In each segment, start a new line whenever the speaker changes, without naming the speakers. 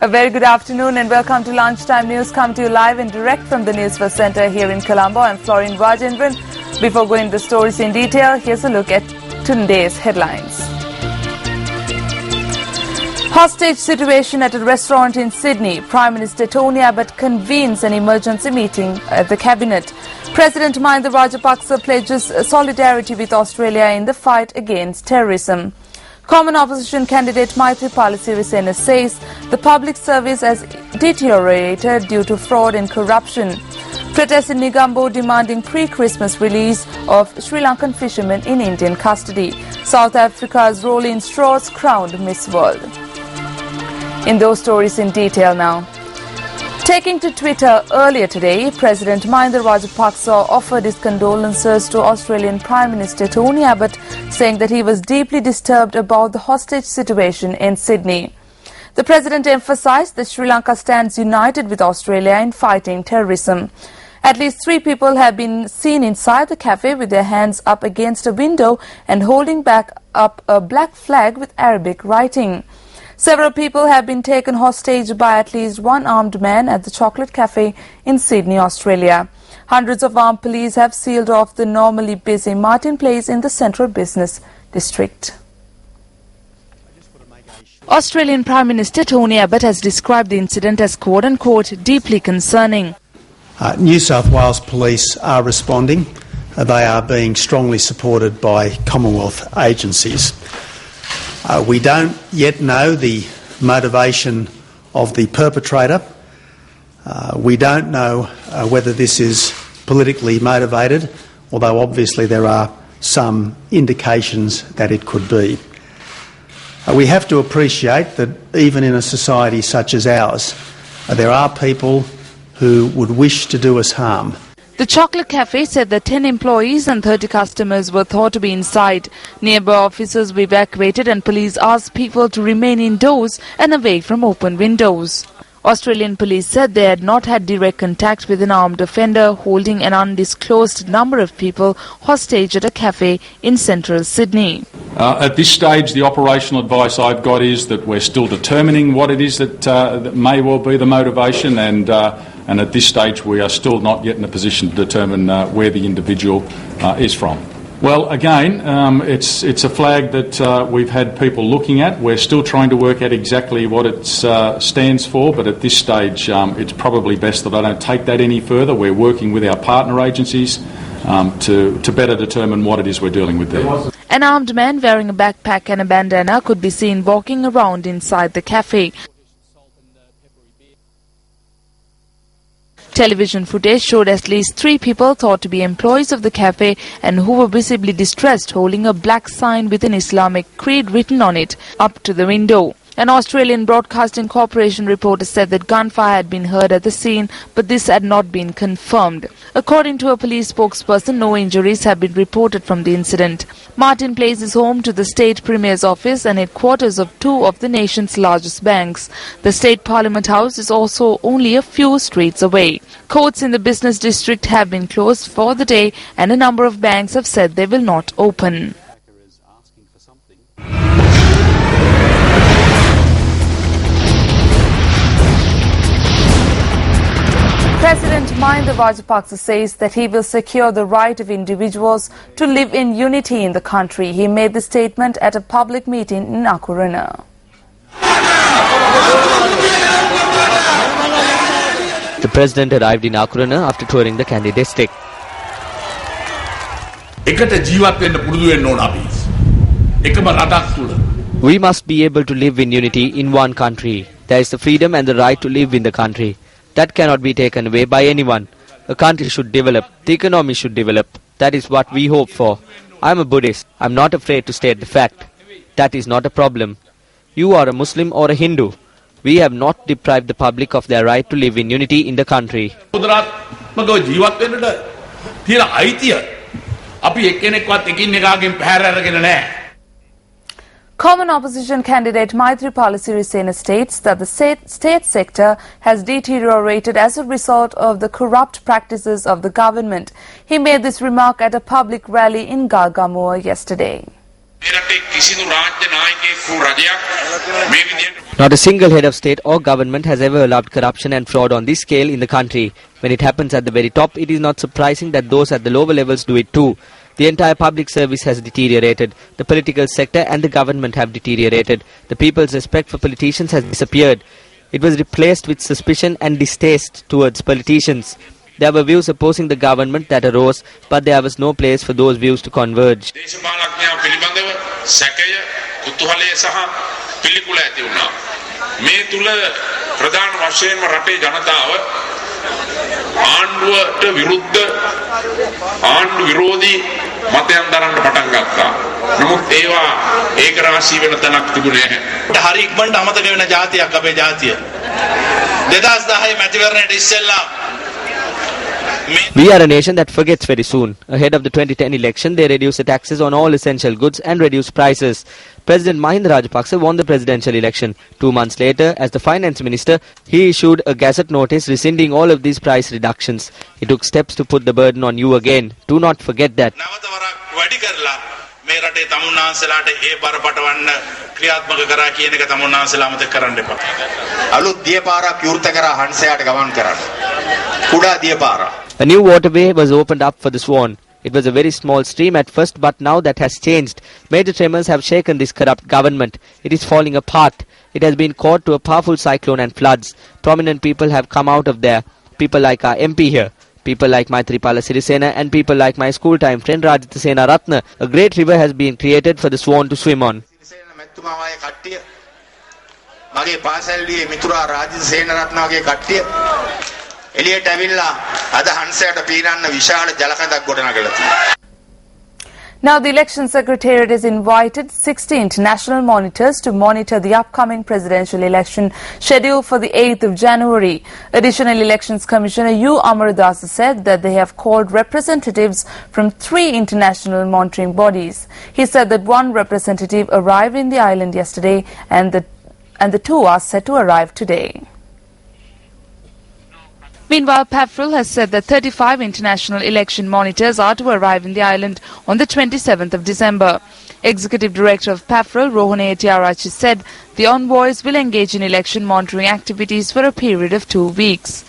A very good afternoon and welcome to Lunchtime News, come to you live and direct from the Newsfirst Center here in Colombo. I'm Florine Rajendran. Before going to the stories in detail, here's a look at today's headlines. Hostage situation at a restaurant in Sydney. Prime Minister Tony Abbott convenes an emergency meeting at the Cabinet. President Mahinda Rajapaksa pledges solidarity with Australia in the fight against terrorism. Common opposition candidate Maithripala Sirisena says the public service has deteriorated due to fraud and corruption. Protests in Negombo demanding pre-Christmas release of Sri Lankan fishermen in Indian custody. South Africa's Rolling Straws crowned Miss World. In those stories in detail now. Taking to Twitter earlier today, President Mahinda Rajapaksa offered his condolences to Australian Prime Minister Tony Abbott, saying that he was deeply disturbed about the hostage situation in Sydney. The President emphasised that Sri Lanka stands united with Australia in fighting terrorism. At least 3 people have been seen inside the cafe with their hands up against a window and holding back up a black flag with Arabic writing. Several people have been taken hostage by at least one armed man at the Chocolate Cafe in Sydney, Australia. Hundreds of armed police have sealed off the normally busy Martin Place in the central business district. Australian Prime Minister Tony Abbott has described the incident as quote-unquote deeply concerning.
New South Wales Police are responding. They are being strongly supported by Commonwealth agencies. We don't yet know the motivation of the perpetrator. We don't know whether this is politically motivated, although obviously there are some indications that it could be. We have to appreciate that even in a society such as ours, there are people who would wish to do us harm.
The Chocolate Cafe said that 10 employees and 30 customers were thought to be inside. Nearby officers were evacuated and police asked people to remain indoors and away from open windows. Australian police said they had not had direct contact with an armed offender holding an undisclosed number of people hostage at a cafe in central Sydney.
At this stage, the operational advice I've got is that we're still determining what it is that may well be the motivation, and at this stage we are still not yet in a position to determine where the individual is from. Well, again, it's a flag that we've had people looking at. We're still trying to work out exactly what it stands for, but at this stage it's probably best that I don't take that any further. We're working with our partner agencies to better determine what it is we're dealing with there.
An armed man wearing a backpack and a bandana could be seen walking around inside the cafe. Television footage showed at least 3 people thought to be employees of the cafe and who were visibly distressed holding a black sign with an Islamic creed written on it up to the window. An Australian Broadcasting Corporation reporter said that gunfire had been heard at the scene, but this had not been confirmed. According to a police spokesperson, no injuries have been reported from the incident. Martin Place is home to the State Premier's office and headquarters of 2 of the nation's largest banks. The State Parliament House is also only a few streets away. Courts in the business district have been closed for the day and a number of banks have said they will not open. President Mahinda Rajapaksa says that he will secure the right of individuals to live in unity in the country. He made the statement at a public meeting in Akurana.
The president arrived in Akurana after touring the Kandy district. We must be able to live in unity in one country. There is the freedom and the right to live in the country. That cannot be taken away by anyone. A country should develop. The economy should develop. That is what we hope for. I am a Buddhist. I am not afraid to state the fact. That is not a problem. You are a Muslim or a Hindu. We have not deprived the public of their right to live in unity in the country.
Common opposition candidate Maithripala Sirisena states that the state sector has deteriorated as a result of the corrupt practices of the government. He made this remark at a public rally in Gargamuwa yesterday.
Not a single head of state or government has ever allowed corruption and fraud on this scale in the country. When it happens at the very top, it is not surprising that those at the lower levels do it too. The entire public service has deteriorated. The political sector and the government have deteriorated. The people's respect for politicians has disappeared. It was replaced with suspicion and distaste towards politicians. There were views opposing the government that arose, but there was no place for those views to converge.
මේ තුල ප්‍රධාන වශයෙන්ම රටේ ජනතාව ආණ්ඩුවට විරුද්ධ ආණ්ඩු විරෝධී මතයන් දරන්න පටන් ගත්තා. නමුත් ඒවා ඒකරාශී වෙන තැනක් තිබුණේ නැහැ. හරි ඉක්මනට අමතක වෙන ජාතියක් අපේ ජාතිය. 2010 මැතිවරණයට ඉස්සෙල්ලා
We are a nation that forgets very soon. Ahead of the 2010 election, they reduced the taxes on all essential goods and reduced prices. President Mahinda Rajapaksa won the presidential election. 2 months later, as the finance minister, he issued a gazette notice rescinding all of these price reductions. He took steps to put the burden on you again. Do not forget that.
මේ රටේ තමුන්නාන්සලාට ඒ බර පටවන්න ක්‍රියාත්මක කරා කියන එක තමුන්නාන්සලා අමතක කරන්න එපා. අලුත් දියපාරක් විවෘත කරා හංසයාට ගමන් කරන්න. කුඩා දියපාරක්.
A new waterway was opened up for the Swan. It was a very small stream at first, but now that has changed. Major tremors have shaken this corrupt government. It is falling apart. It has been caught to a powerful cyclone and floods. Prominent people have come out of there. People like our MP here. People like Maithripala Sirisena and people like my school time friend Rajitha Sena Ratna. A great river has been created for the Swan to swim on.
Now the Election Secretariat has invited 60 international monitors to monitor the upcoming presidential election scheduled for the 8th of January. Additional Elections Commissioner U. Amardas said that they have called representatives from 3 international monitoring bodies. He said that 1 representative arrived in the island yesterday and the 2 are set to arrive today. Meanwhile, PAFRIL has said that 35 international election monitors are to arrive in the island on the 27th of December. Executive Director of PAFRIL, Rohane Tiarachi, said the envoys will engage in election monitoring activities for a period of 2 weeks.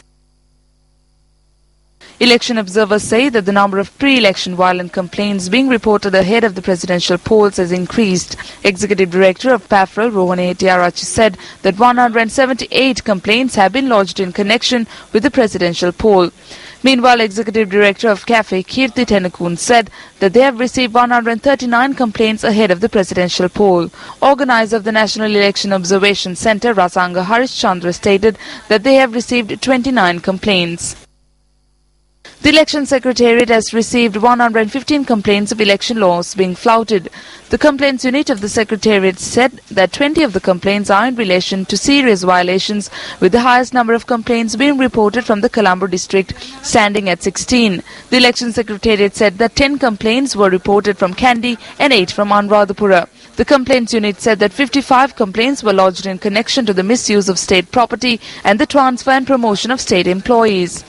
Election observers say that the number of pre-election violent complaints being reported ahead of the presidential polls has increased. Executive Director of PAFRIL, Rohane Tiarachi, said that 178 complaints have been lodged in connection with the presidential poll. Meanwhile, Executive Director of CAFE, Kirti Tenakun, said that they have received 139 complaints ahead of the presidential poll. Organizer of the National Election Observation Centre, Rasanga Harish Chandra, stated that they have received 29 complaints. The Election Secretariat has received 115 complaints of election laws being flouted. The Complaints Unit of the Secretariat said that 20 of the complaints are in relation to serious violations, with the highest number of complaints being reported from the Colombo district, standing at 16. The Election Secretariat said that 10 complaints were reported from Kandy and 8 from Anuradhapura. The Complaints Unit said that 55 complaints were lodged in connection to the misuse of state property and the transfer and promotion of state employees.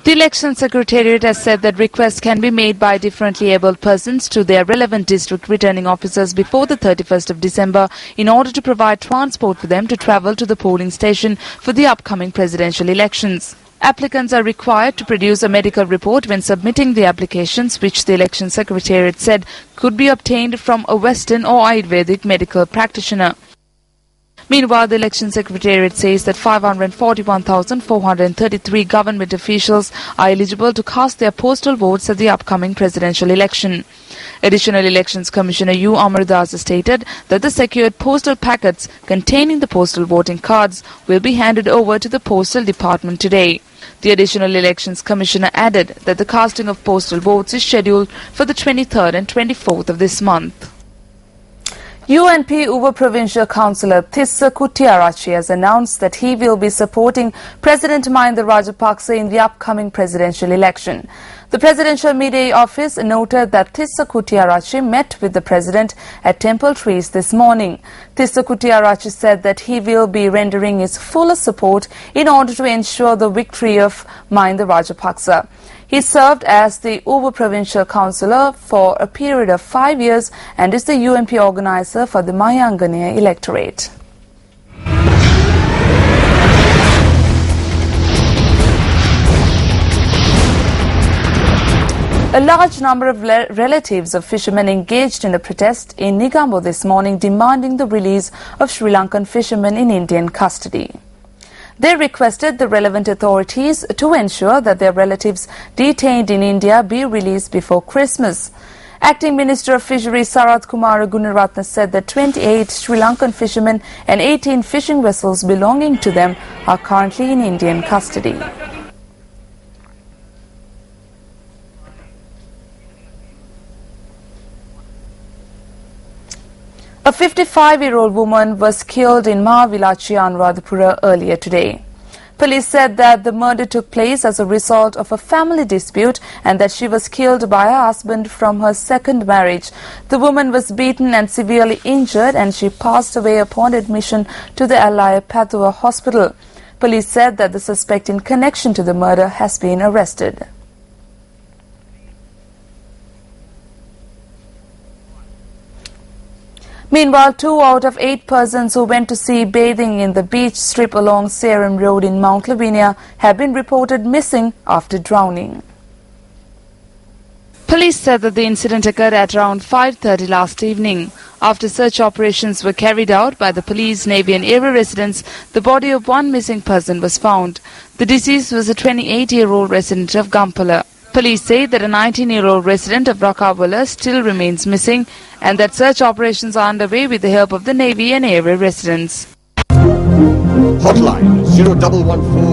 The Election Secretariat has said that requests can be made by differently abled persons to their relevant district returning officers before the 31st of December in order to provide transport for them to travel to the polling station for the upcoming presidential elections. Applicants are required to produce a medical report when submitting the applications, which the Election Secretariat said could be obtained from a Western or Ayurvedic medical practitioner. Meanwhile, the Election Secretariat says that 541,433 government officials are eligible to cast their postal votes at the upcoming presidential election. Additional Elections Commissioner U. Amardas stated that the secured postal packets containing the postal voting cards will be handed over to the Postal Department today. The Additional Elections Commissioner added that the casting of postal votes is scheduled for the 23rd and 24th of this month. UNP Uva Provincial Councillor Thissa Kuttiarachi has announced that he will be supporting President Mahinda Rajapaksa in the upcoming presidential election. The Presidential Media Office noted that Thissa Kuttiarachi met with the President at Temple Trees this morning. Thissa Kuttiarachi said that he will be rendering his fullest support in order to ensure the victory of Mahinda Rajapaksa. He served as the Uva Provincial Councillor for a period of 5 years and is the UNP organizer for the Mayanganaya electorate. A large number of relatives of fishermen engaged in a protest in Negombo this morning demanding the release of Sri Lankan fishermen in Indian custody. They requested the relevant authorities to ensure that their relatives detained in India be released before Christmas. Acting Minister of Fisheries Sarath Kumara Gunaratne said that 28 Sri Lankan fishermen and 18 fishing vessels belonging to them are currently in Indian custody. A 55-year-old woman was killed in Mahavilachi, Anuradhapura earlier today. Police said that the murder took place as a result of a family dispute and that she was killed by her husband from her second marriage. The woman was beaten and severely injured and she passed away upon admission to the Alaya Pathua hospital. Police said that the suspect in connection to the murder has been arrested. Meanwhile, 2 out of 8 persons who went to sea bathing in the beach strip along Seram Road in Mount Lavinia have been reported missing after drowning. Police said that the incident occurred at around 5:30 last evening. After search operations were carried out by the police, Navy and area residents, the body of one missing person was found. The deceased was a 28-year-old resident of Gampala. Police say that a 19-year-old resident of Rakawala still remains missing and that search operations are underway with the help of the Navy and area residents.
Hotline 0114